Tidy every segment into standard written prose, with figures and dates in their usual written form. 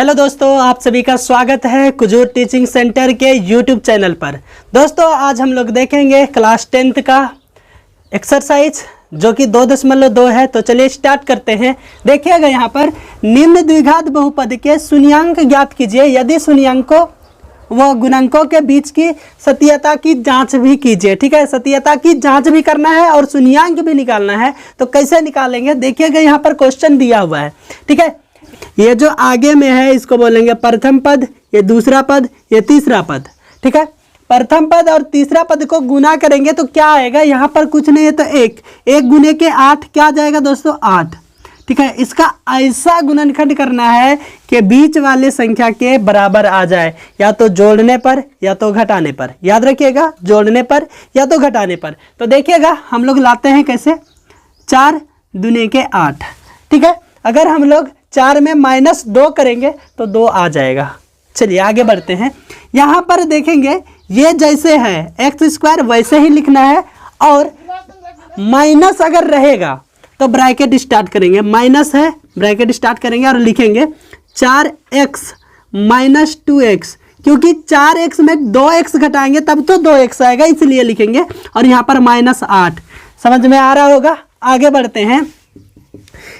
Hello दोस्तों, आप सभी का स्वागत है कुजूर टीचिंग सेंटर के यूट्यूब चैनल पर। दोस्तों आज हम लोग देखेंगे क्लास 10th का एक्सरसाइज जो कि 2.2 है। तो चलिए स्टार्ट करते हैं। देखिएगा यहाँ पर निम्न द्विघात बहुपद के शून्यांक ज्ञात कीजिए यदि शून्यांकों व गुणांकों के बीच की सत्यता की जांच भी कीजिए। ठीक है, सत्यता की जांच भी करना है और शून्यांक भी निकालना है। तो कैसे निकालेंगे देखिएगा, यहाँ पर क्वेश्चन दिया हुआ है। ठीक है, ये जो आगे में है इसको बोलेंगे प्रथम पद, ये दूसरा पद, ये तीसरा पद। ठीक है, प्रथम पद और तीसरा पद को गुना करेंगे तो क्या आएगा, यहाँ पर कुछ नहीं है तो एक गुने के 8 क्या जाएगा दोस्तों 8। ठीक है, इसका ऐसा गुणनखंड करना है कि बीच वाले संख्या के बराबर आ जाए, या तो जोड़ने पर या तो घटाने पर। याद रखिएगा, जोड़ने पर या तो घटाने पर। तो देखिएगा हम लोग लाते हैं कैसे, 4 दूने के 8। ठीक है, अगर हम लोग 4 में -2 करेंगे तो 2 आ जाएगा। चलिए आगे बढ़ते हैं। यहाँ पर देखेंगे ये जैसे है x² वैसे ही लिखना है, और माइनस अगर रहेगा तो ब्रैकेट स्टार्ट करेंगे। माइनस है, ब्रैकेट स्टार्ट करेंगे और लिखेंगे 4x - 2x, क्योंकि 4x में 2x घटाएंगे तब तो 2x आएगा, इसलिए लिखेंगे। और यहाँ पर -8। समझ में आ रहा होगा। आगे बढ़ते हैं।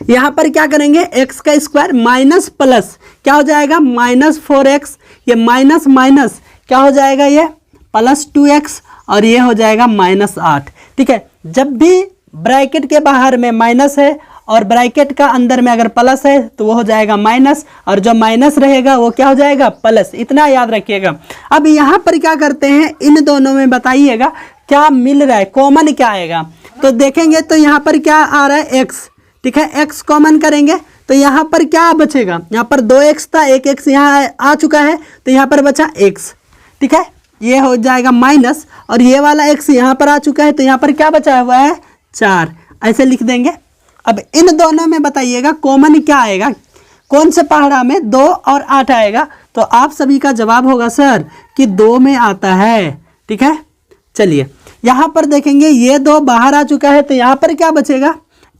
यहाँ पर क्या करेंगे, x का स्क्वायर माइनस प्लस क्या हो जाएगा -4x, ये माइनस माइनस क्या हो जाएगा ये +2x, और ये हो जाएगा -8। ठीक है, जब भी ब्रैकेट के बाहर में माइनस है और ब्रैकेट का अंदर में अगर प्लस है तो वो हो जाएगा माइनस, और जो माइनस रहेगा वो क्या हो जाएगा प्लस। इतना याद रखिएगा। अब यहाँ पर क्या करते हैं, इन दोनों में बताइएगा क्या मिल रहा है, कॉमन क्या आएगा। तो देखेंगे तो यहाँ पर क्या आ रहा है x। ठीक है, x कॉमन करेंगे तो यहाँ पर क्या बचेगा, यहाँ पर 2x था, 1x यहाँ आ चुका है तो यहाँ पर बचा x। ठीक है, ये हो जाएगा माइनस, और ये वाला x यहाँ पर आ चुका है तो यहाँ पर क्या बचा हुआ है 4। ऐसे लिख देंगे। अब इन दोनों में बताइएगा कॉमन क्या आएगा, कौन से पहाड़ा में 2 और 8 आएगा। तो आप सभी का जवाब होगा सर कि 2 में आता है। ठीक है, चलिए यहाँ पर देखेंगे ये 2 बाहर आ चुका है तो यहाँ पर क्या बचेगा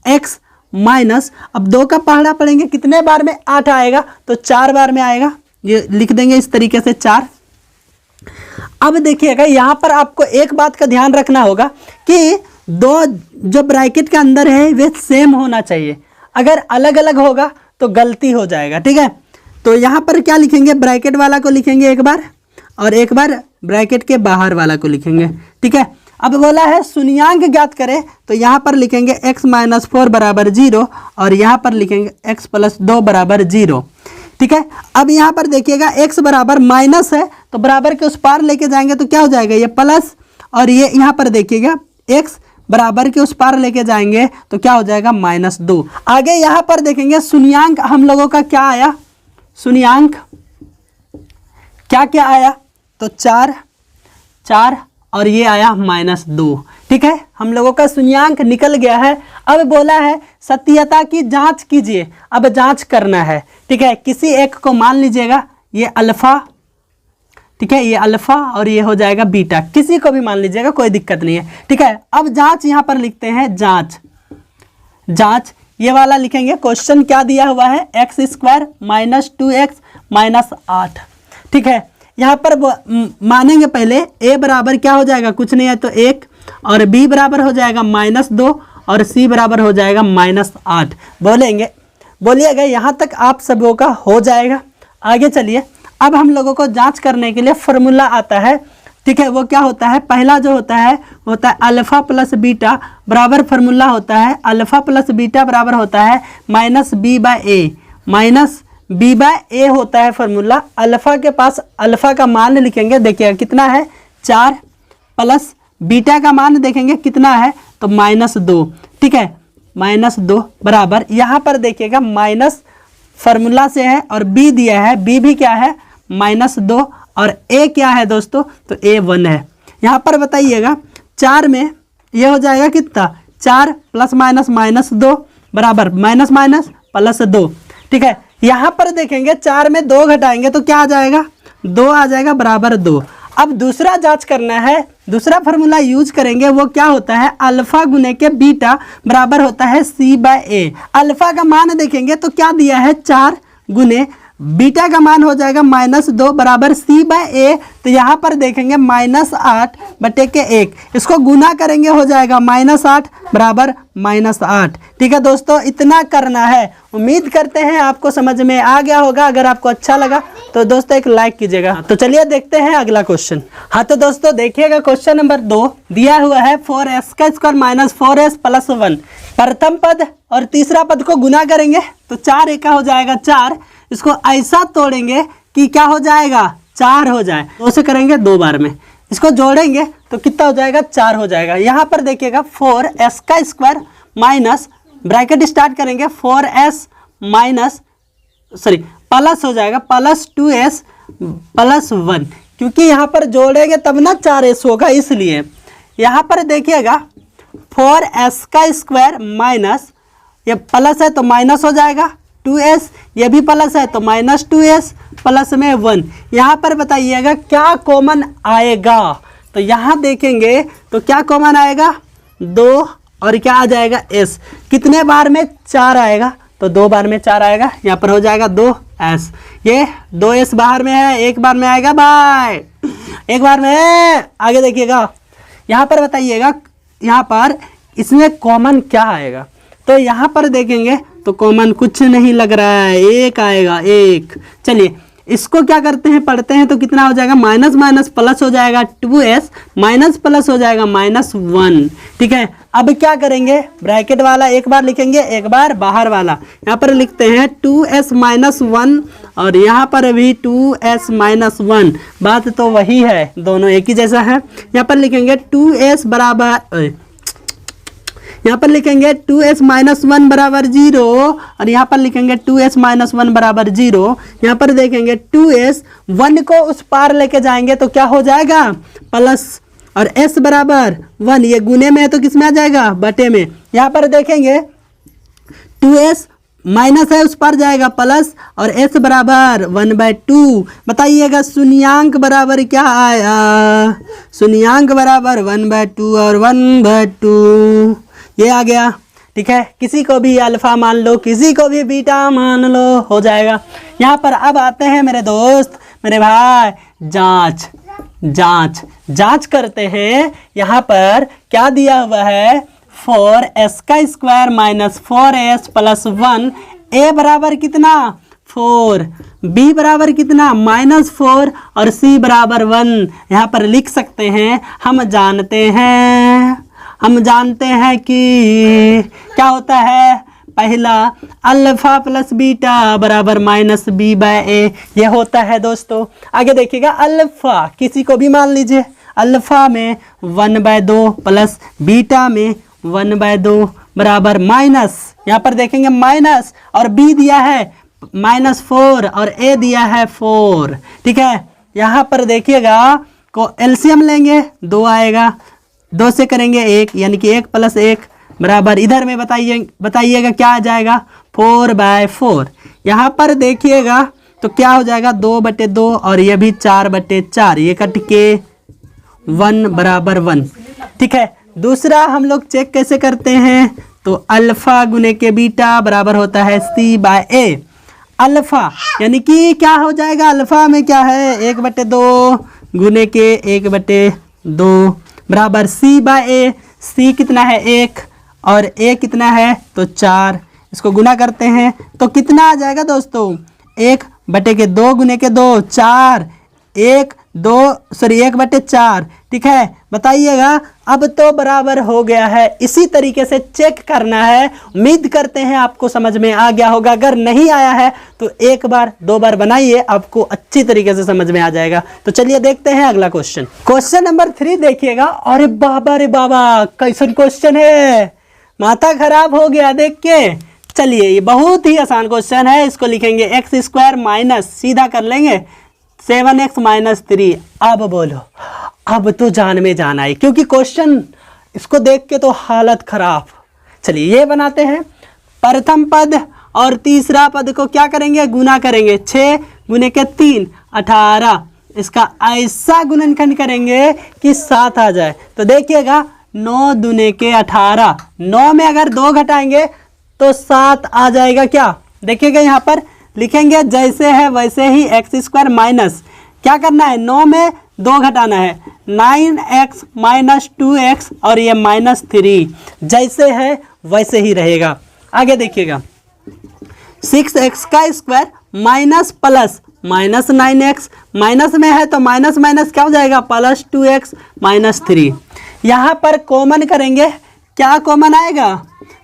x माइनस, अब 2 का पहाड़ा पढ़ेंगे कितने बार में 8 आएगा, तो 4 बार में आएगा। ये लिख देंगे इस तरीके से 4। अब देखिएगा यहाँ पर आपको एक बात का ध्यान रखना होगा कि 2 जो ब्रैकेट के अंदर है वे सेम होना चाहिए, अगर अलग अलग होगा तो गलती हो जाएगा। ठीक है, तो यहाँ पर क्या लिखेंगे, ब्रैकेट वाला को लिखेंगे एक बार और एक बार ब्रैकेट के बाहर वाला को लिखेंगे। ठीक है, अब बोला है शून्यांक ज्ञात करें तो यहाँ पर लिखेंगे x - 4 = 0, और यहाँ पर लिखेंगे x + 2 = 0। ठीक है, अब यहाँ पर देखिएगा x बराबर माइनस है तो बराबर के उस पार लेके जाएंगे तो क्या हो जाएगा ये प्लस, और ये यहाँ पर देखिएगा x बराबर के उस पार लेके जाएंगे तो क्या हो जाएगा -2। आगे यहाँ पर देखेंगे शून्यांक हम लोगों का क्या आया, शून्यांक क्या क्या आया, तो 4 और ये आया -2। ठीक है, हम लोगों का शून्यांक निकल गया है। अब बोला है सत्यता की जांच कीजिए। अब जांच करना है। ठीक है, किसी एक को मान लीजिएगा ये अल्फा। ठीक है, ये अल्फा और ये हो जाएगा बीटा, किसी को भी मान लीजिएगा, कोई दिक्कत नहीं है। ठीक है, अब जांच यहाँ पर लिखते हैं जांच ये वाला लिखेंगे। क्वेश्चन क्या दिया हुआ है, x² - 2x - 8। ठीक है, यहाँ पर मानेंगे पहले a बराबर क्या हो जाएगा, कुछ नहीं है तो 1, और b बराबर हो जाएगा -2, और c बराबर हो जाएगा -8। बोलिएगा यहाँ तक आप सबों का हो जाएगा। आगे चलिए, अब हम लोगों को जांच करने के लिए फॉर्मूला आता है। ठीक है, वो क्या होता है, पहला जो होता है अल्फा + बीटा बराबर फॉर्मूला होता है, अल्फा + बीटा बराबर होता है -b/a होता है फॉर्मूला। अल्फा के पास अल्फा का मान लिखेंगे, देखिएगा कितना है 4, प्लस बीटा का मान देखेंगे कितना है तो -2। ठीक है, -2 बराबर यहाँ पर देखिएगा माइनस फार्मूला से है और b दिया है, b भी क्या है -2, और a क्या है दोस्तों तो a 1 है। यहाँ पर बताइएगा 4 में ये हो जाएगा कितना, 4 ± -2 बराबर -2। ठीक है, यहाँ पर देखेंगे 4 में 2 घटाएंगे तो क्या आ जाएगा, 2 आ जाएगा बराबर 2। अब दूसरा जांच करना है, दूसरा फार्मूला यूज करेंगे, वो क्या होता है अल्फा गुने के बीटा बराबर होता है c/a। अल्फा का मान देखेंगे तो क्या दिया है 4 गुने बीटा का मान हो जाएगा -2 बराबर c/a। तो यहाँ पर देखेंगे -8 बटे के 1, इसको गुना करेंगे हो जाएगा -8 बराबर -8। ठीक है दोस्तों, इतना करना है। उम्मीद करते हैं आपको समझ में आ गया होगा। अगर आपको अच्छा लगा तो दोस्तों एक लाइक कीजिएगा। तो चलिए देखते हैं अगला क्वेश्चन। हाँ तो दोस्तों देखिएगा, क्वेश्चन नंबर 2 दिया हुआ है 4s² - 4s + 1। प्रथम पद और तीसरा पद को गुना करेंगे तो 4 एका हो जाएगा 4। इसको ऐसा तोड़ेंगे कि क्या हो जाएगा, 4 हो जाए। 2 से करेंगे 2 बार में, इसको जोड़ेंगे तो कितना हो जाएगा, 4 हो जाएगा। यहाँ पर देखिएगा 4s² माइनस ब्रैकेट स्टार्ट करेंगे 4s माइनस प्लस हो जाएगा +2s + 1, क्योंकि यहाँ पर जोड़ेंगे तब ना 4s होगा, इसलिए यहाँ पर देखिएगा 4s² माइनस, ये प्लस है तो माइनस हो जाएगा 2s, ये भी प्लस है तो -2s प्लस में 1। यहाँ पर बताइएगा क्या कॉमन आएगा। तो यहाँ देखेंगे तो क्या कॉमन आएगा, 2 और क्या आ जाएगा s। कितने बार में 4 आएगा, तो 2 बार में 4 आएगा। यहाँ पर हो जाएगा 2s। ये 2s बाहर में है, एक बार में आएगा भाई, एक बार में है। आगे देखिएगा, यहाँ पर बताइएगा यहाँ पर इसमें कॉमन क्या आएगा। तो यहाँ पर देखेंगे तो कॉमन कुछ नहीं लग रहा है, 1 आएगा 1। चलिए इसको क्या करते हैं, पढ़ते हैं तो कितना हो जाएगा, माइनस माइनस प्लस हो जाएगा 2s, माइनस प्लस हो जाएगा -1। ठीक है, अब क्या करेंगे, ब्रैकेट वाला एक बार लिखेंगे, एक बार बाहर वाला। यहाँ पर लिखते हैं 2s - 1 और यहाँ पर भी 2s - 1। बात तो वही है, दोनों एक ही जैसा है। यहाँ पर लिखेंगे 2s बराबर, यहाँ पर लिखेंगे 2s - 1 बराबर 0 और यहाँ पर लिखेंगे 2s - 1 बराबर 0। यहाँ पर देखेंगे 2s 1 को उस पार लेके जाएंगे तो क्या हो जाएगा, प्लस, और s बराबर 1, ये गुने में है तो किस में आ जाएगा, बटे में। यहाँ पर देखेंगे 2s माइनस है उस पर जाएगा प्लस, और s बराबर 1/2। बताइएगा शून्यांक बराबर क्या आया, शून्यांक बराबर 1/2 और 1/2 ये आ गया। ठीक है, किसी को भी अल्फा मान लो, किसी को भी बीटा मान लो, हो जाएगा। यहाँ पर अब आते हैं मेरे दोस्त, मेरे भाई, जांच जांच जांच करते हैं। यहाँ पर क्या दिया हुआ है, 4s² - 4s + 1। a बराबर कितना, 4, b बराबर कितना, -4 और c बराबर 1। यहाँ पर लिख सकते हैं, हम जानते हैं कि क्या होता है, पहला अल्फा प्लस बीटा बराबर -b/a, ये होता है दोस्तों। आगे देखिएगा, अल्फा किसी को भी मान लीजिए, अल्फा में 1/2 प्लस बीटा में 1/2 बराबर माइनस, यहाँ पर देखेंगे माइनस, और b दिया है -4 और a दिया है 4। ठीक है, यहाँ पर देखिएगा को एलसीएम लेंगे, 2 आएगा, 2 से करेंगे 1, यानी कि 1 + 1 बराबर, इधर में बताइएगा क्या आ जाएगा, 4/4। यहाँ पर देखिएगा तो क्या हो जाएगा, 2/2 और ये भी 4/4, ये कट के 1 बराबर 1। ठीक है, दूसरा हम लोग चेक कैसे करते हैं, तो अल्फा गुने के बीटा बराबर होता है c/a। अल्फा यानी कि क्या हो जाएगा, अल्फा में क्या है, 1/2 गुने के 1/2 बराबर c/a। c कितना है, 1 और a कितना है, तो 4। इसको गुना करते हैं तो कितना आ जाएगा दोस्तों, 1/2 गुने के 2 4, 1/4। ठीक है, बताइएगा अब तो बराबर हो गया है। इसी तरीके से चेक करना है। उम्मीद करते हैं आपको समझ में आ गया होगा। अगर नहीं आया है तो 1 बार 2 बार बनाइए, आपको अच्छी तरीके से समझ में आ जाएगा। तो चलिए देखते हैं अगला क्वेश्चन। क्वेश्चन नंबर 3 देखिएगा। अरे बाबा रे बाबा, कैसन क्वेश्चन है, माथा खराब हो गया देख के। चलिए, ये बहुत ही आसान क्वेश्चन है। इसको लिखेंगे x² माइनस, सीधा कर लेंगे 7x - 3। अब बोलो, अब तो जान में जान आई, क्योंकि क्वेश्चन इसको देख के तो हालत खराब। चलिए ये बनाते हैं। प्रथम पद और तीसरा पद को क्या करेंगे, गुना करेंगे। 6 गुने के 3 18। इसका ऐसा गुणनखंड करेंगे कि 7 आ जाए। तो देखिएगा 9 दूने के 18, 9 में अगर 2 घटाएंगे तो 7 आ जाएगा। क्या देखिएगा यहाँ पर लिखेंगे जैसे है वैसे ही एक्स स्क्वायर माइनस क्या करना है 9 में 2 घटाना है 9x माइनस 2x और ये -3 जैसे है वैसे ही रहेगा। आगे देखिएगा 6x का square minus plus minus 9x minus में है तो माइनस माइनस क्या हो जाएगा प्लस 2x माइनस 3। यहाँ पर कॉमन करेंगे क्या कॉमन आएगा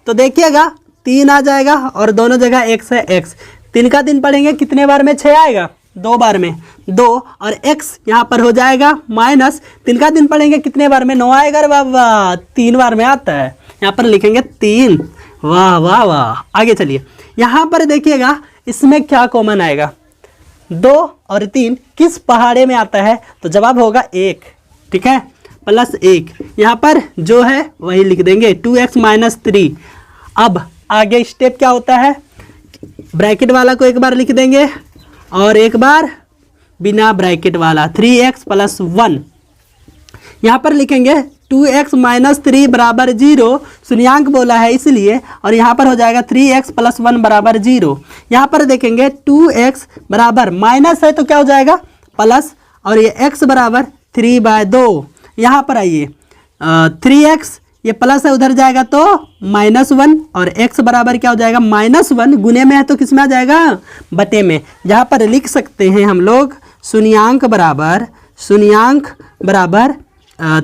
तो देखिएगा 3 आ जाएगा और दोनों जगह x है x 3 का 3 पढ़ेंगे कितने बार में 6 आएगा 2 बार में 2 और x यहाँ पर हो जाएगा माइनस 3 का 3 पढ़ेंगे कितने बार में 9 आएगा। बाबा 3 बार में आता है यहाँ पर लिखेंगे 3। वाह वाह वाह। आगे चलिए यहाँ पर देखिएगा इसमें क्या कॉमन आएगा 2 और 3 किस पहाड़े में आता है तो जवाब होगा 1 ठीक है प्लस 1 यहाँ पर जो है वही लिख देंगे 2x माइनस 3। अब आगे स्टेप क्या होता है ब्रैकेट वाला को एक बार लिख देंगे और एक बार बिना ब्रैकेट वाला 3x प्लस 1 यहाँ पर लिखेंगे 2x माइनस 3 बराबर 0 शून्यांक बोला है इसलिए और यहाँ पर हो जाएगा 3x प्लस 1 बराबर 0। यहाँ पर देखेंगे 2x बराबर माइनस है तो क्या हो जाएगा प्लस और ये x बराबर 3/2। यहाँ पर आइए 3x ये प्लस है उधर जाएगा तो -1 और x बराबर क्या हो जाएगा -1 गुने में है तो किस में आ जाएगा बटे में। यहाँ पर लिख सकते हैं हम लोग शून्यांक बराबर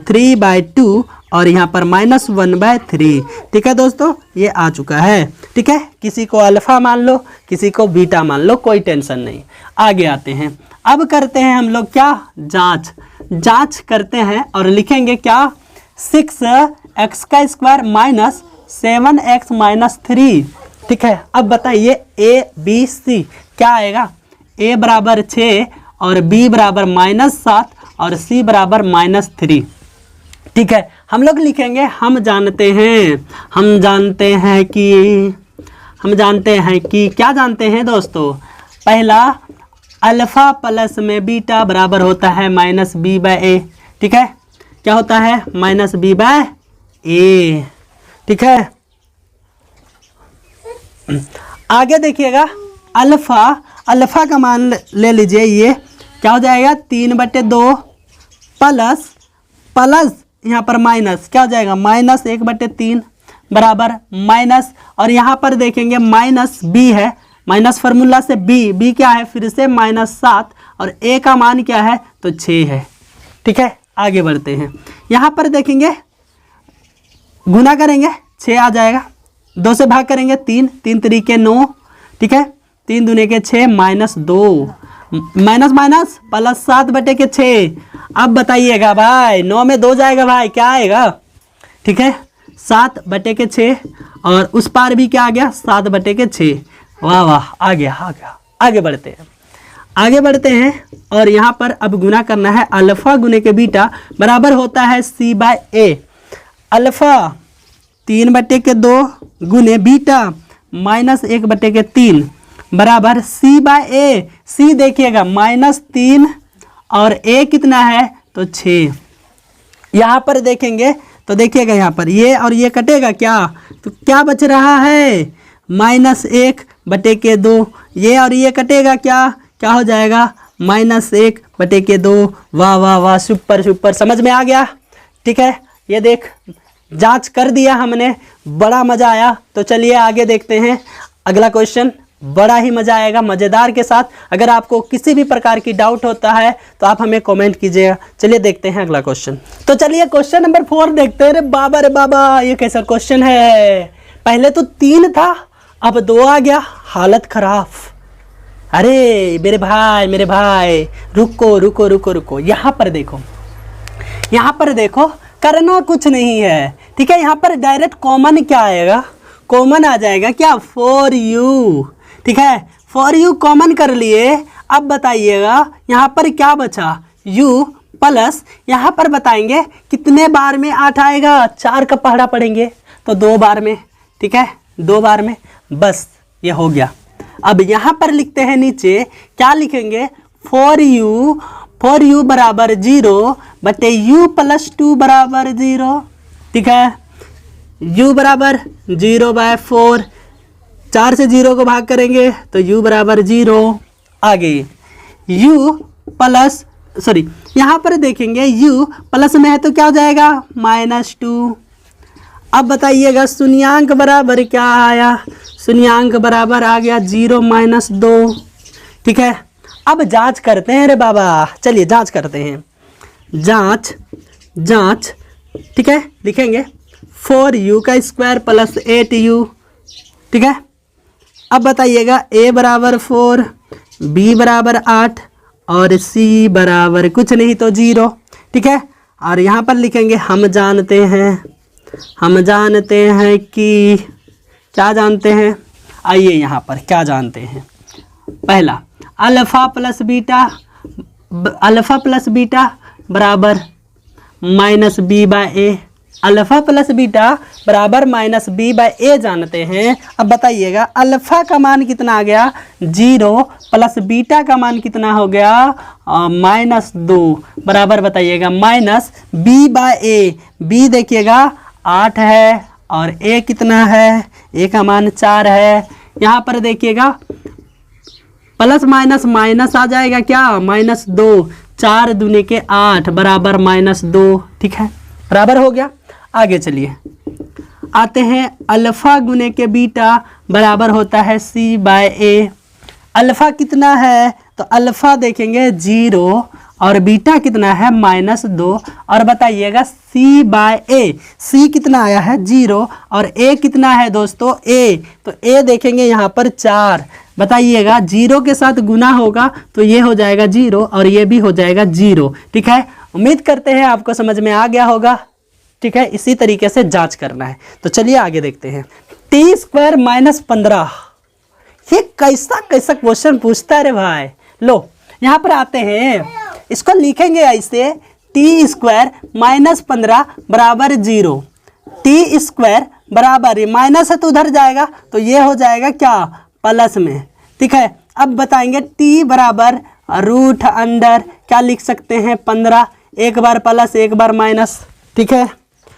3/2 और यहाँ पर -1/3। ठीक है दोस्तों ये आ चुका है। ठीक है किसी को अल्फा मान लो किसी को बीटा मान लो कोई टेंशन नहीं। आगे आते हैं अब करते हैं हम लोग क्या जांच करते हैं और लिखेंगे क्या 6x का स्क्वायर माइनस 7x माइनस 3। ठीक है अब बताइए a b c क्या आएगा a बराबर 6 और b बराबर -7 और c बराबर -3। ठीक है हम लोग लिखेंगे हम जानते हैं कि क्या जानते हैं दोस्तों पहला अल्फा प्लस में बीटा बराबर होता है -b/a। ठीक है क्या होता है -b/a। ठीक है आगे देखिएगा अल्फा का मान ले लीजिए ये क्या हो जाएगा 3/2 प्लस यहाँ पर माइनस क्या हो जाएगा -1/3 बराबर माइनस और यहाँ पर देखेंगे माइनस b है माइनस फार्मूला से b क्या है फिर से -7 और a का मान क्या है तो 6 है। ठीक है आगे बढ़ते हैं यहाँ पर देखेंगे गुना करेंगे 6 आ जाएगा 2 से भाग करेंगे 3 3 9। ठीक है 3 दूने के 6 -2 माइनस प्लस 7/6। अब बताइएगा भाई 9 में 2 जाएगा भाई क्या आएगा। ठीक है 7/6 और उस पार भी क्या आ गया 7/6। वाह वाह आ गया। आगे बढ़ते हैं और यहाँ पर अब गुना करना है अल्फा गुने के बीटा बराबर होता है c/a। अल्फा 3/2 गुने बीटा -1/3 बराबर c/a। c देखिएगा -3 और a कितना है तो 6। यहाँ पर देखेंगे तो देखिएगा यहाँ पर ये और ये कटेगा क्या तो क्या बच रहा है -1/2। ये और ये कटेगा क्या हो जाएगा -1/2। वाह वाह वाह सुपर समझ में आ गया। ठीक है ये देख जांच कर दिया हमने बड़ा मज़ा आया। तो चलिए आगे देखते हैं अगला क्वेश्चन बड़ा ही मज़ा आएगा मज़ेदार के साथ। अगर आपको किसी भी प्रकार की डाउट होता है तो आप हमें कमेंट कीजिएगा। चलिए देखते हैं अगला क्वेश्चन। तो चलिए क्वेश्चन नंबर 4 देखते हैं। रे बाबा ये कैसा क्वेश्चन है पहले तो 3 था अब 2 आ गया हालत खराब। अरे मेरे भाई रुको यहाँ पर देखो करना कुछ नहीं है। ठीक है यहाँ पर डायरेक्ट कॉमन क्या आएगा कॉमन आ जाएगा क्या 4u। ठीक है 4u कॉमन कर लिए। अब बताइएगा यहाँ पर क्या बचा u प्लस यहाँ पर बताएंगे कितने बार में 8 आएगा 4 का पहाड़ा पढ़ेंगे तो 2 बार में। ठीक है 2 बार में बस ये हो गया। अब यहाँ पर लिखते हैं नीचे क्या लिखेंगे 4u बराबर 0 बटे u प्लस 2 बराबर 0। ठीक है u बराबर 0/4 4 से 0 को भाग करेंगे तो u बराबर 0। आगे u प्लस सॉरी यहाँ पर देखेंगे u प्लस में है तो क्या हो जाएगा -2। अब बताइएगा शून्यांक बराबर क्या आया, शून्यांक बराबर आ गया 0 - 2। ठीक है, अब जांच करते हैं रे बाबा, चलिए जांच करते हैं। जांच ठीक है, लिखेंगे 4u का स्क्वायर प्लस 8u। ठीक है, अब बताइएगा a बराबर 4, b बराबर 8 और c बराबर कुछ नहीं तो 0। ठीक है, और यहाँ पर लिखेंगे हम जानते हैं कि क्या जानते हैं, आइए यहाँ पर क्या जानते हैं। पहला अल्फ़ा प्लस बीटा बराबर -b/a, अल्फ़ा प्लस बीटा बराबर -b/a जानते हैं। अब बताइएगा अल्फ़ा का मान कितना आ गया 0 प्लस बीटा का मान कितना हो गया -2 बराबर बताइएगा -b/a। b देखिएगा 8 है और a कितना है, a का मान 4 है। यहाँ पर देखिएगा प्लस माइनस आ जाएगा क्या -2, 4 दूने के 8 बराबर -2। ठीक है, बराबर हो गया। आगे चलिए आते हैं, अल्फ़ा गुने के बीटा बराबर होता है c/a। अल्फ़ा कितना है तो अल्फ़ा देखेंगे 0 और बीटा कितना है -2 और बताइएगा c/a, c कितना आया है 0 और a कितना है दोस्तों a, तो a देखेंगे यहाँ पर 4। बताइएगा 0 के साथ गुना होगा तो ये हो जाएगा 0 और ये भी हो जाएगा 0। ठीक है, उम्मीद करते हैं आपको समझ में आ गया होगा। ठीक है, इसी तरीके से जांच करना है। तो चलिए आगे देखते हैं। t² - 15, ये कैसा क्वेश्चन पूछता है रे भाई। लो यहाँ पर आते हैं, इसको लिखेंगे ऐसे t² - 15 बराबर 0। t² बराबर माइनस है तो उधर जाएगा तो ये हो जाएगा क्या प्लस में। ठीक है, अब बताएंगे t बराबर √अंडर क्या लिख सकते हैं 15, एक बार प्लस एक बार माइनस। ठीक है,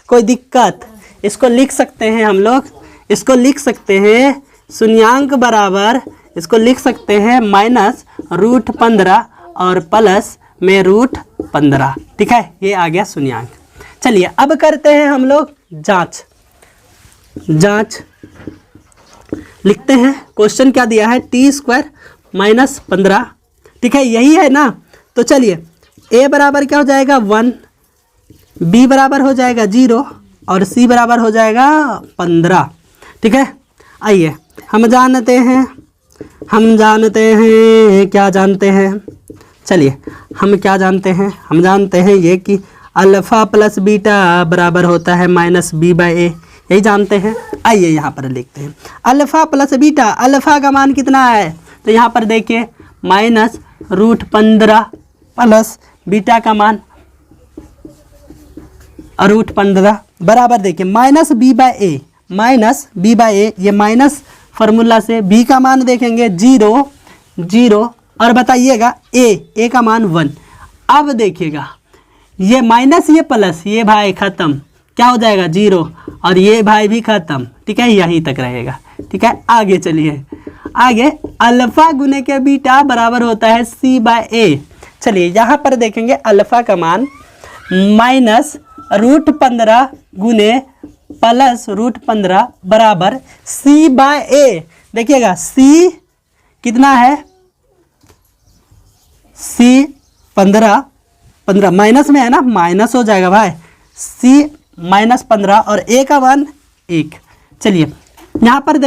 कोई दिक्कत, इसको लिख सकते हैं हम लोग, इसको लिख सकते हैं शून्यांक बराबर, इसको लिख सकते हैं -√15 और प्लस में √15। ठीक है, ये आ गया शून्यांक। चलिए अब करते हैं हम लोग जांच लिखते हैं। क्वेश्चन क्या दिया है t² - 15। ठीक है, यही है ना। तो चलिए a बराबर क्या हो जाएगा 1, b बराबर हो जाएगा 0 और c बराबर हो जाएगा 15। ठीक है, आइए हम जानते हैं क्या जानते हैं, चलिए हम क्या जानते हैं, हम जानते हैं ये कि अल्फ़ा प्लस बीटा बराबर होता है -b/a, यही जानते हैं। आइए यहाँ पर लिखते हैं अल्फ़ा प्लस बीटा। अल्फ़ा का मान कितना है तो यहाँ पर देखिए -√15 प्लस बीटा का मान √15 बराबर देखिए -b/a, ये माइनस फार्मूला से b का मान देखेंगे 0 और बताइएगा a का मान 1। अब देखिएगा ये माइनस ये प्लस, ये भाई ख़त्म, क्या हो जाएगा 0 और ये भाई भी ख़त्म। ठीक है, यहीं तक रहेगा। ठीक है, आगे चलिए, आगे अल्फ़ा गुने के बीटा बराबर होता है c/a। चलिए यहाँ पर देखेंगे अल्फ़ा का मान -√15 गुने प्लस √15 बराबर c/a। देखिएगा c कितना है, c 15 माइनस में है ना, माइनस हो जाएगा भाई, c -15 और a का मान 1। चलिए यहाँ पर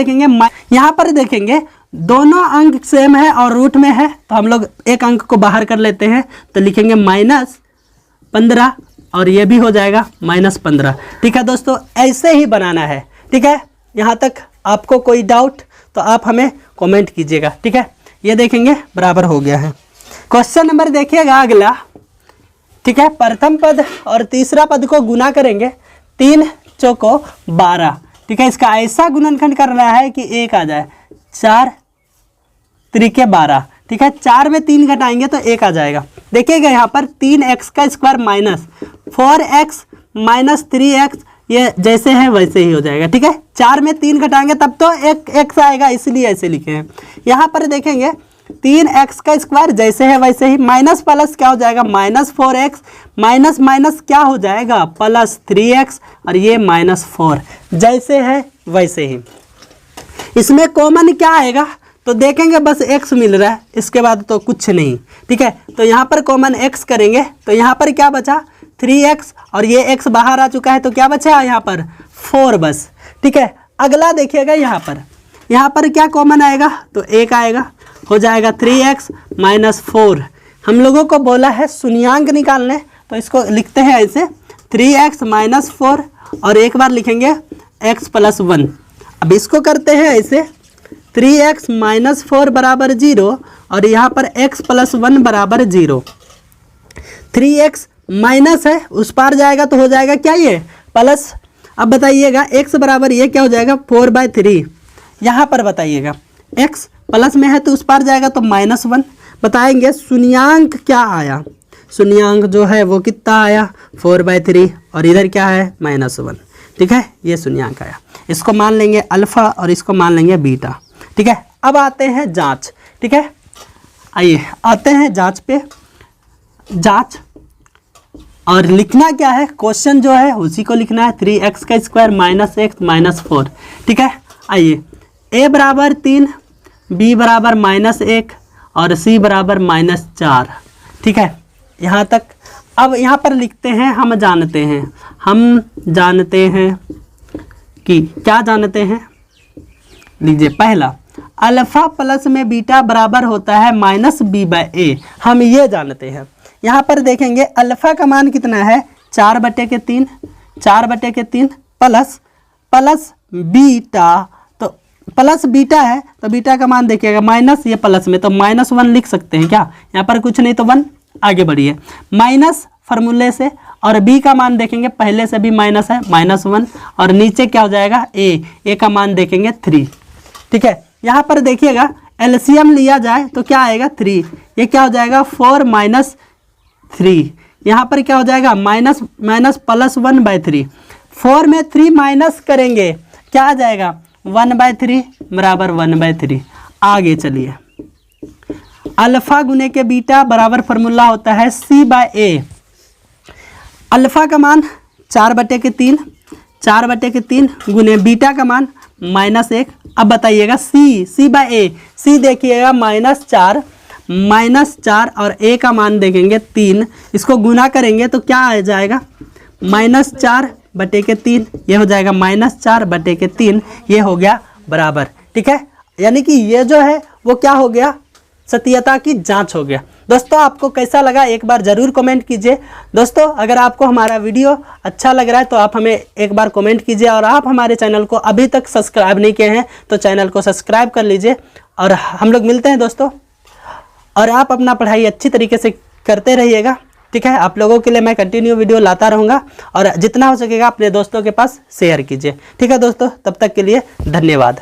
देखेंगे दोनों अंक सेम है और रूट में है तो हम लोग एक अंक को बाहर कर लेते हैं तो लिखेंगे -15 और ये भी हो जाएगा -15। ठीक है दोस्तों, ऐसे ही बनाना है। ठीक है, यहाँ तक आपको कोई डाउट तो आप हमें कमेंट कीजिएगा। ठीक है, ये देखेंगे बराबर हो गया है। क्वेश्चन नंबर देखिएगा अगला। ठीक है, प्रथम पद और तीसरा पद को गुना करेंगे, 3 चौको 12। ठीक है, इसका ऐसा गुणनखंड करना है कि 1 आ जाए, 4 त्रिके 12। ठीक है, 4 में 3 घटाएंगे तो 1 आ जाएगा। देखिएगा यहाँ पर 3x का स्क्वायर माइनस 4x - 3x ये जैसे है वैसे ही हो जाएगा। ठीक है, 4 में 3 घटाएंगे तब तो एक एक्स आएगा, इसलिए ऐसे लिखे हैं। यहाँ पर देखेंगे 3x का स्क्वायर जैसे है वैसे ही, माइनस प्लस क्या हो जाएगा -4x, माइनस माइनस क्या हो जाएगा +3x, और ये -4 जैसे है वैसे ही। इसमें कॉमन क्या आएगा तो देखेंगे बस x मिल रहा है, इसके बाद तो कुछ नहीं। ठीक है, तो यहाँ पर कॉमन x करेंगे तो यहाँ पर क्या बचा 3x, और ये x बाहर आ चुका है तो क्या बचा यहाँ पर 4 बस। ठीक है, अगला देखिएगा यहाँ पर क्या कॉमन आएगा तो 1 आएगा, हो जाएगा 3x -4। हम लोगों को बोला है शून्यांक निकालने, तो इसको लिखते हैं ऐसे 3x -4, और एक बार लिखेंगे x + 1। अब इसको करते हैं ऐसे 3x -4 बराबर 0, और यहाँ पर x + 1 बराबर 0। 3x माइनस है, उस पार जाएगा तो हो जाएगा क्या ये प्लस। अब बताइएगा x बराबर ये क्या हो जाएगा 4/3। यहाँ पर बताइएगा x प्लस में है तो उस पार जाएगा तो -1। बताएंगे शून्यांक क्या आया, शून्यांक जो है वो कितना आया 4/3, और इधर क्या है -1। ठीक है, ये शून्यांक आया। इसको मान लेंगे अल्फा और इसको मान लेंगे बीटा। ठीक है, अब आते हैं जांच। ठीक है, आइए आते हैं जांच पे। जांच और लिखना क्या है, क्वेश्चन जो है उसी को लिखना है, 3x का स्क्वायर -x -4। ठीक है, आइए a बराबर 3, b बराबर -1 और c बराबर -4। ठीक है, यहाँ तक। अब यहाँ पर लिखते हैं हम जानते हैं कि क्या जानते हैं, लीजिए पहला अल्फा प्लस में बीटा बराबर होता है -b/a, हम ये जानते हैं। यहाँ पर देखेंगे अल्फा का मान कितना है 4/3 प्लस बीटा, तो प्लस बीटा है तो बीटा का मान देखिएगा माइनस, ये प्लस में तो -1 लिख सकते हैं क्या, यहाँ पर कुछ नहीं तो 1। आगे बढ़िए माइनस फार्मूले से, और b का मान देखेंगे पहले से भी माइनस है -1, और नीचे क्या हो जाएगा a का मान देखेंगे 3। ठीक है, यहाँ पर देखिएगा एलसीएम लिया जाए तो क्या आएगा 3, ये क्या हो जाएगा 4 - 3, यहाँ पर क्या हो जाएगा माइनस +1/3। 4 में 3 माइनस करेंगे क्या आ जाएगा 1/3 बराबर 1/3। आगे चलिए, अल्फा गुने के बीटा बराबर फार्मूला होता है c/a। अल्फा का मान 4/3 गुने बीटा का मान -1। अब बताइएगा c/a, c देखिएगा -4 और a का मान देखेंगे 3, इसको गुना करेंगे तो क्या आ जाएगा -4/3, ये हो जाएगा -4/3, ये हो गया बराबर। ठीक है, यानी कि ये जो है वो क्या हो गया सत्यता की जांच हो गया। दोस्तों आपको कैसा लगा एक बार ज़रूर कमेंट कीजिए। दोस्तों अगर आपको हमारा वीडियो अच्छा लग रहा है तो आप हमें एक बार कमेंट कीजिए, और आप हमारे चैनल को अभी तक सब्सक्राइब नहीं किए हैं तो चैनल को सब्सक्राइब कर लीजिए। और हम लोग मिलते हैं दोस्तों, और आप अपना पढ़ाई अच्छी तरीके से करते रहिएगा। ठीक है, आप लोगों के लिए मैं कंटिन्यू वीडियो लाता रहूँगा, और जितना हो सकेगा अपने दोस्तों के पास शेयर कीजिए। ठीक है दोस्तों, तब तक के लिए धन्यवाद।